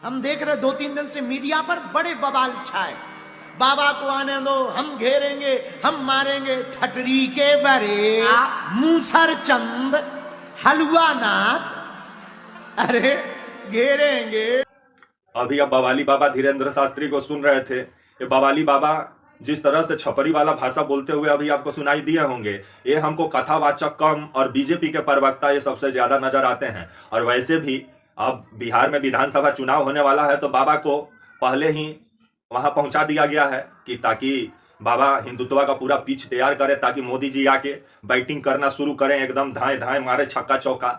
हम देख रहे 2-3 दिन से मीडिया पर बड़े बवाल छाए, बाबा को आने दो, हम घेरेंगे, हम मारेंगे। ठटरी के बरे मूसर चंद हलवा नाथ, अरे घेरेंगे। अभी अब बवाली बाबा धीरेन्द्र शास्त्री को सुन रहे थे। ये बवाली बाबा जिस तरह से छपरी वाला भाषा बोलते हुए अभी आपको सुनाई दिए होंगे, ये हमको कथावाचक कम और बीजेपी के प्रवक्ता ये सबसे ज्यादा नजर आते हैं। और वैसे भी अब बिहार में विधानसभा चुनाव होने वाला है, तो बाबा को पहले ही वहां पहुंचा दिया गया है कि ताकि बाबा हिंदुत्व का पूरा पिच तैयार करे, ताकि मोदी जी आके बैटिंग करना शुरू करें, एकदम धाए धाए मारे छक्का चौका।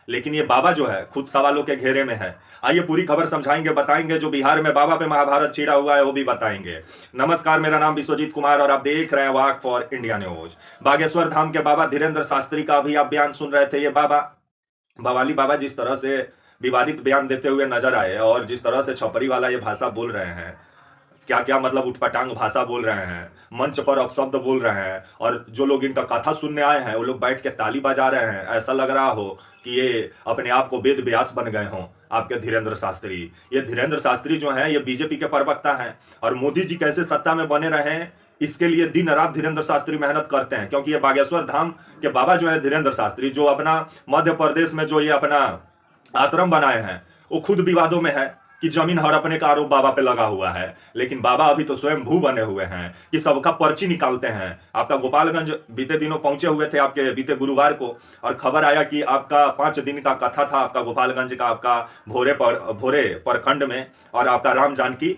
लेकिन ये बाबा जो है खुद सवालों के घेरे में है। आइए पूरी खबर समझाएंगे, बताएंगे। जो बिहार में बाबा पे महाभारत छिड़ा हुआ है वो भी बताएंगे। नमस्कार, मेरा नाम विश्वजीत कुमार और आप देख रहे हैं वाक for India news. Bageshwar Dham के बाबा धीरेन्द्र शास्त्री का अभी आप बयान सुन रहे थे। ये बाबा बवाली बाबा जिस तरह से विवादित बयान देते हुए नजर आए और जिस तरह से छपरी वाला ये भाषा बोल रहे हैं, क्या क्या मतलब उठपटांग भाषा बोल रहे हैं, मंच पर अपशब्द बोल रहे हैं, और जो लोग इनका कथा सुनने आए हैं वो लोग बैठ के ताली बजा रहे हैं। ऐसा लग रहा हो कि ये अपने आप को वेद व्यास बन गए हों आपके धीरेन्द्र शास्त्री। ये धीरेन्द्र शास्त्री जो हैं ये बीजेपी के प्रवक्ता हैं, और मोदी जी कैसे सत्ता में बने रहे इसके लिए दिन रात धीरेन्द्र शास्त्री मेहनत करते हैं। क्योंकि ये बागेश्वर धाम के बाबा जो है धीरेन्द्र शास्त्री, जो अपना मध्य प्रदेश में जो ये अपना आश्रम बनाए हैं, वो खुद विवादों में है कि जमीन हड़पने का आरोप बाबा पे लगा हुआ है। लेकिन बाबा अभी तो स्वयं भू बने हुए हैं कि सबका पर्ची निकालते हैं। आपका गोपालगंज बीते दिनों पहुंचे हुए थे, आपके बीते गुरुवार को, और खबर आया कि आपका 5 दिन का कथा था आपका गोपालगंज का, आपका भोरे प्रखंड में, और आपका राम जानकी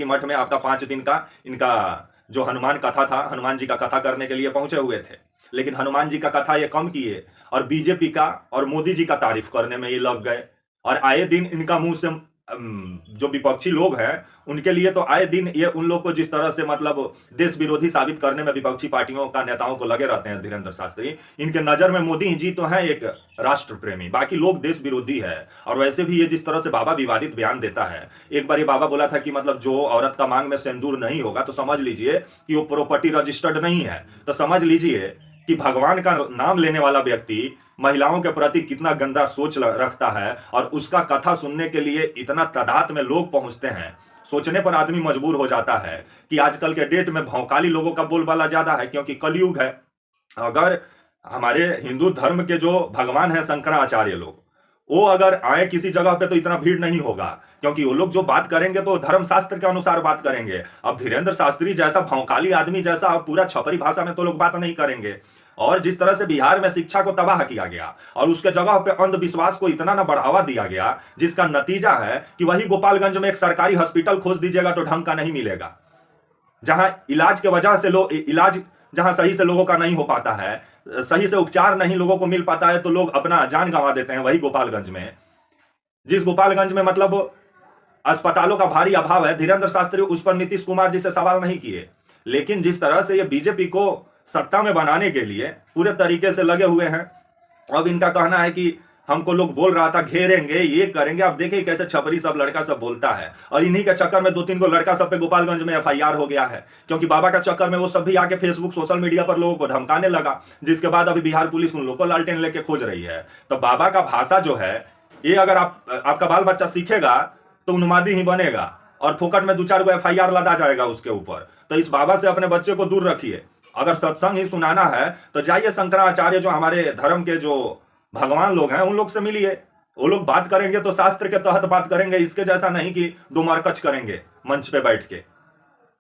मठ में आपका 5 दिन का इनका जो हनुमान कथा था, हनुमान जी का कथा करने के लिए पहुंचे हुए थे। लेकिन हनुमान जी का कथा ये कम किए और बीजेपी का और मोदी जी का तारीफ करने में ये लग गए। और आए दिन इनका मुंह से जो विपक्षी लोग हैं उनके लिए तो आए दिन ये उन लोग को जिस तरह से मतलब देश विरोधी साबित करने में विपक्षी पार्टियों का नेताओं को लगे रहते हैं धीरेन्द्र शास्त्री। इनके नजर में मोदी जी तो है एक राष्ट्र प्रेमी, बाकी लोग देश विरोधी है। और वैसे भी ये जिस तरह से बाबा विवादित बयान देता है, एक बार ये बाबा बोला था कि मतलब जो औरत का मांग में सिंदूर नहीं होगा तो समझ लीजिए कि वो प्रॉपर्टी रजिस्टर्ड नहीं है। तो समझ लीजिए कि भगवान का नाम लेने वाला व्यक्ति महिलाओं के प्रति कितना गंदा सोच रखता है, और उसका कथा सुनने के लिए इतना तादाद में लोग पहुंचते हैं। सोचने पर आदमी मजबूर हो जाता है कि आजकल के डेट में भौकाली लोगों का बोलबाला ज्यादा है, क्योंकि कलयुग है। अगर हमारे हिंदू धर्म के जो भगवान है शंकराचार्य लोग, वो अगर आए किसी जगह पे तो इतना भीड़ नहीं होगा, क्योंकि वो लोग जो बात करेंगे तो धर्मशास्त्र के अनुसार बात करेंगे। अब धीरेन्द्र शास्त्री जैसा भौकाली आदमी जैसा पूरा छपरी भाषा में तो लोग बात नहीं करेंगे। और जिस तरह से बिहार में शिक्षा को तबाह किया गया और उसके जगह पे अंधविश्वास को इतना ना बढ़ावा दिया गया, जिसका नतीजा है कि वही गोपालगंज में एक सरकारी हॉस्पिटल खोज दीजिएगा तो ढंग का नहीं मिलेगा। जहां इलाज के वजह से इलाज जहां सही से लोगों का नहीं हो पाता है, सही से उपचार नहीं लोगों को मिल पाता है, तो लोग अपना जान गंवा देते हैं वही गोपालगंज में। जिस गोपालगंज में मतलब अस्पतालों का भारी अभाव है, धीरेन्द्र शास्त्री उस पर नीतीश कुमार जी से सवाल नहीं किए। लेकिन जिस तरह से ये बीजेपी को सत्ता में बनाने के लिए पूरे तरीके से लगे हुए हैं, अब इनका कहना है कि हमको लोग बोल रहा था घेरेंगे, ये करेंगे। अब देखिए कैसे छपरी सब लड़का सब बोलता है, और इन्हीं के चक्कर में 2-3 को लड़का सब पे गोपालगंज में एफआईआर हो गया है। क्योंकि बाबा का चक्कर में वो सब भी आके फेसबुक सोशल मीडिया पर लोगों को धमकाने लगा, जिसके बाद अभी बिहार पुलिस उन लोगों को लालटेन लेके खोज रही है। तो बाबा का भाषा जो है ये अगर आपका बाल बच्चा सीखेगा तो उन्मादी ही बनेगा, और फोकट में 2-4 को एफआईआर लदा जाएगा उसके ऊपर। तो इस बाबा से अपने बच्चे को दूर रखिए। अगर सत्संग ही सुनाना है तो जाइए शंकराचार्य जो हमारे धर्म के जो भगवान लोग हैं उन लोग से मिलिए। वो लोग बात करेंगे तो शास्त्र के तहत बात करेंगे, इसके जैसा नहीं कि दो मारकच करेंगे मंच पे बैठ के।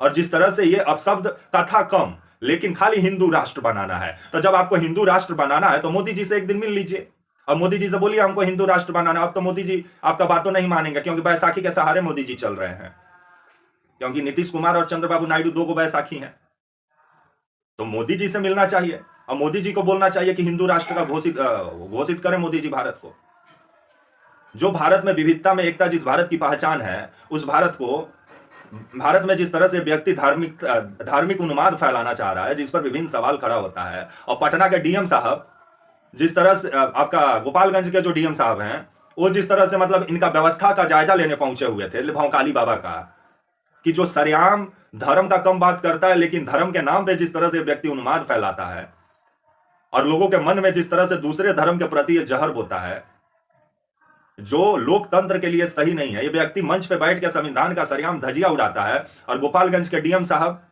और जिस तरह से ये अपशब्द कथा कम, लेकिन खाली हिंदू राष्ट्र बनाना है। तो जब आपको हिंदू राष्ट्र बनाना है तो मोदी जी से एक दिन मिल लीजिए और मोदी जी से बोलिए हमको हिंदू राष्ट्र बनाना। अब तो मोदी जी आपका बात तो नहीं मानेंगे, क्योंकि बैसाखी के सहारे मोदी जी चल रहे हैं। क्योंकि नीतीश कुमार और चंद्रबाबू नायडू 2 को बैसाखी हैं। तो मोदी जी से मिलना चाहिए और मोदी जी को बोलना चाहिए कि हिंदू राष्ट्र का घोषित करें मोदी जी भारत को। जो भारत में विविधता में एकता, जिस भारत की पहचान है, उस भारत में जिस तरह से व्यक्ति धार्मिक उन्माद फैलाना चाह रहा है, जिस पर विभिन्न सवाल खड़ा होता है। और पटना के डीएम साहब जिस तरह से, आपका गोपालगंज के जो डीएम साहब हैं, वो जिस तरह से मतलब इनका व्यवस्था का जायजा लेने पहुंचे हुए थे भौकाली बाबा का, कि जो सरेआम धर्म का कम बात करता है, लेकिन धर्म के नाम पे जिस तरह से व्यक्ति उन्माद फैलाता है और लोगों के मन में जिस तरह से दूसरे धर्म के प्रति जहर बोता है, जो लोकतंत्र के लिए सही नहीं है। ये व्यक्ति मंच पे बैठ के संविधान का सरेआम धजिया उड़ाता है और गोपालगंज के डीएम साहब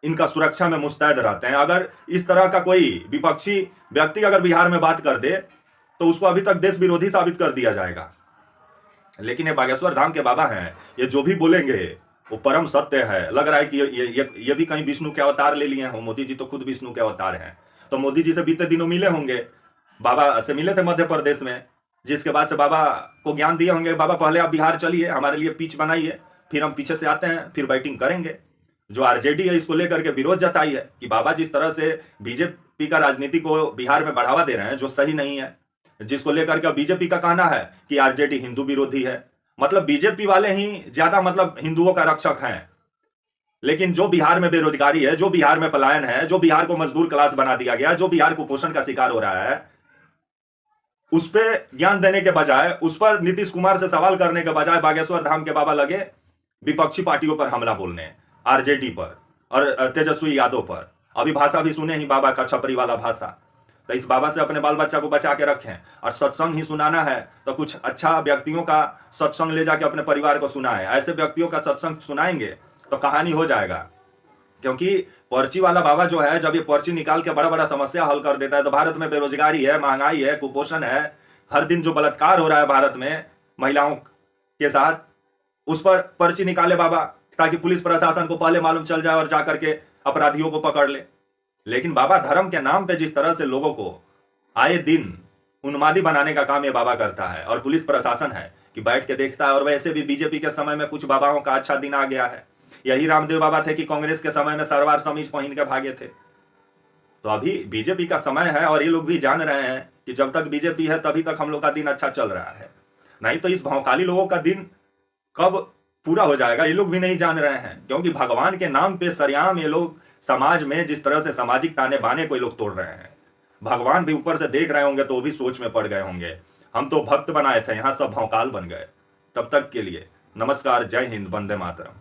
इनका सुरक्षा में मुस्तैद रहते हैं। अगर इस तरह का कोई विपक्षी व्यक्ति अगर बिहार में बात कर दे तो उसको अभी तक देश विरोधी साबित कर दिया जाएगा। लेकिन ये बागेश्वर धाम के बाबा हैं, ये जो भी बोलेंगे वो परम सत्य है। लग रहा है कि ये भी कहीं विष्णु के अवतार ले लिए हों। मोदी जी तो खुद विष्णु के अवतार हैं। तो मोदी जी से बीते दिनों मिले होंगे, बाबा से मिले थे मध्य प्रदेश में, जिसके बाद से बाबा को ज्ञान दिए होंगे, बाबा पहले आप बिहार चलिए, हमारे लिए पिच बनाइए, फिर हम पीछे से आते हैं, फिर बैटिंग करेंगे। जो आरजेडी है इसको लेकर के विरोध जताई है कि बाबा जिस तरह से बीजेपी का राजनीति को बिहार में बढ़ावा दे रहे हैं जो सही नहीं है, जिसको लेकर के बीजेपी का कहना है कि आरजेडी हिंदू विरोधी है। मतलब बीजेपी वाले ही ज्यादा मतलब हिंदुओं का रक्षक हैं। लेकिन जो बिहार में बेरोजगारी है, जो बिहार में पलायन है, जो बिहार को मजदूर क्लास बना दिया गया, जो बिहार कुपोषण का शिकार हो रहा है, उस पर ज्ञान देने के बजाय, उस पर नीतीश कुमार से सवाल करने के बजाय बागेश्वर धाम के बाबा लगे विपक्षी पार्टियों पर हमला बोलने, आरजेडी पर और तेजस्वी यादव पर। अभी भाषा भी सुने ही बाबा का, छपरी वाला भाषा। तो इस बाबा से अपने बाल बच्चा को बचा के रखें। और सत्संग ही सुनाना है तो कुछ अच्छा व्यक्तियों का सत्संग ले जाके अपने परिवार को सुनाएं। ऐसे व्यक्तियों का सत्संग सुनाएंगे तो कहानी हो जाएगा। क्योंकि पर्ची वाला बाबा जो है, जब ये पर्ची निकाल के बड़ा बड़ा समस्या हल कर देता है, तो भारत में बेरोजगारी है, महंगाई है, कुपोषण है, हर दिन जो बलात्कार हो रहा है भारत में महिलाओं के साथ, उस पर पर्ची निकाले बाबा, ताकि पुलिस प्रशासन को पहले मालूम चल जाए और जाकर के अपराधियों को पकड़ ले। लेकिन बाबा धर्म के नाम पे जिस तरह से लोगों को आए दिन उन्मादी बनाने का काम ये बाबा करता है, और पुलिस प्रशासन है कि बैठ के देखता है। और वैसे भी बीजेपी के समय में कुछ बाबाओं का अच्छा दिन आ गया है। यही रामदेव बाबा थे कि कांग्रेस के समय में सलवार समीज पहन के भागे थे। तो अभी बीजेपी का समय है और ये लोग भी जान रहे हैं कि जब तक बीजेपी है तभी तक हम लोग का दिन अच्छा चल रहा है, नहीं तो इस भौकाली लोगों का दिन कब पूरा हो जाएगा ये लोग भी नहीं जान रहे हैं। क्योंकि भगवान के नाम पे सरेआम ये लोग समाज में जिस तरह से सामाजिक ताने बाने को ये लोग तोड़ रहे हैं, भगवान भी ऊपर से देख रहे होंगे तो वो भी सोच में पड़ गए होंगे। हम तो भक्त बनाए थे, यहाँ सब भौकाल बन गए। तब तक के लिए नमस्कार, जय हिंद, वंदे मातरम।